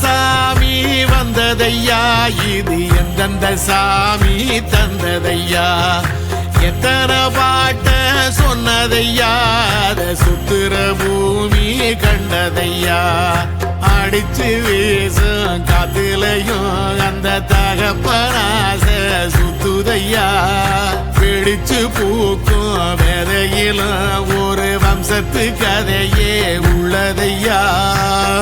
சாமி வந்ததையா, இது எந்தெந்த சாமி தந்ததையா, எத்தனை பாட்ட சொன்னதையா, அத சுத்துற பூமி கண்டதையா, அடிச்சு வீசும் காத்துலையும் அந்த தகப்பனாச சுத்துதையா, பிடிச்சு பூக்கும் விதையிலும் ஒரு வம்சத்து கதையே உள்ளதையா,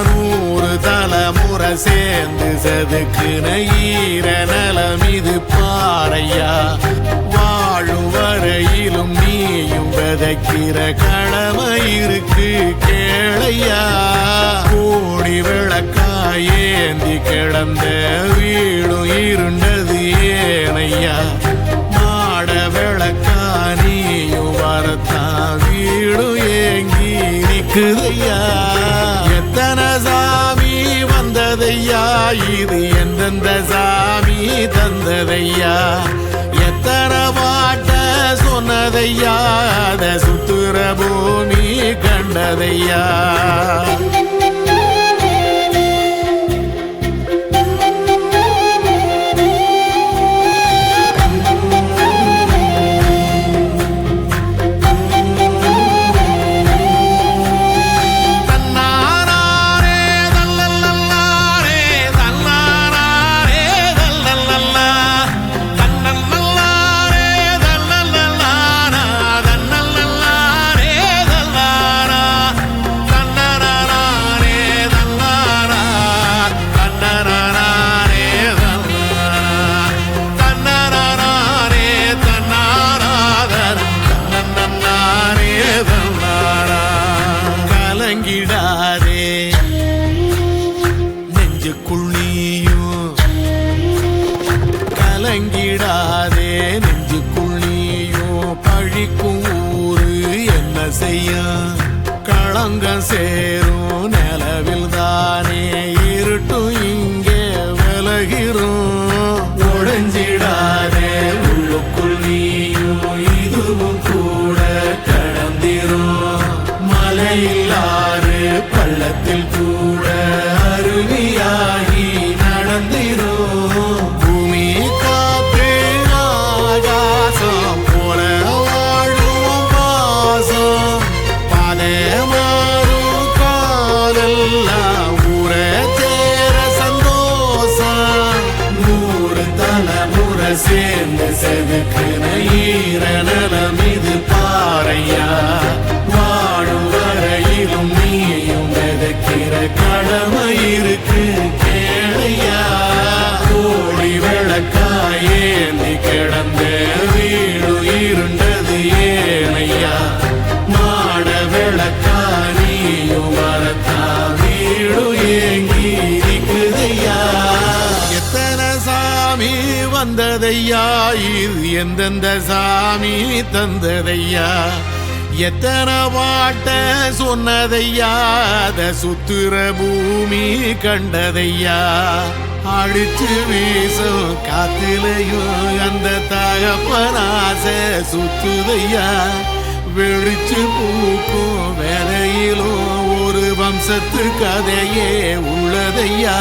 100 தலைமுறை சேர்ந்து செதுக்குன ஈர நலம் இது பாறையா, வாழும் வரையிலும் நீயும் விதைக்கிற கடமை இருக்கு கேளையா, கோடி விளக்காயேந்தி கிடந்த வீடும் இருண்டது ஏனையா, மாட விளக்கா நீயும் வரத்தான் வீடும் ஏங்கி நிக்குதையா, எத்தனை சாமி வந்ததையா, இது எந்தெந்த சாமி தந்ததையா, எத்தனை பாட்ட சொன்னதையா, அத சுத்துற பூமி கண்டதையா. கலங்கிடாதே நெஞ்சுக்குள் நீயும், கலங்கிடாதே நெஞ்சுக்குள் நீயும், பழிக்கும் ஊரு என்ன செய்ய, களங்கம் சேரும் நிலவில் தானே இருட்டும் இங்கே விலகிறோம், உடைஞ்சிடாதே உள்ளுக்குள் நீயும், இதுவும் கூட கடந்திரும், மலையிலாறு பள்ளத்தில் கூட அருவியாகி நடந்திரும், பூமி காற்று ஆகாசம் போல வாழும் பாசம், பாதை மாறும் காலெல்லாம் ஊர சேர சந்தோஷம், 100 தலைமுறை சேர்ந்து செதுக்குன ஈர நலம் இது பாறையா, வாழும் வரையிலும் நீயும் விதைக்கிற கடமை இருக்கு கேளையா, கோடி விளக்காயேந்தி கிடந்த வீடு இருண்டது ஏனையா, மாட விளக்கா நீயும் வரத்தா வீடு ஏங்கி இருக்குதையா, எத்தனை சாமி வந்ததையா, இது எந்தெந்த சாமி தந்ததையா, எத்தனை பாட்ட சொன்னதையா, அத சுத்துற பூமி கண்டதையா, அடிச்சு வீசும் காத்திலையும் அந்த தகப்பனாச சுத்துதையா, வெளிச்சு பூக்கும் வேலையிலும் ஒரு வம்சத்து கதையே உள்ளதையா.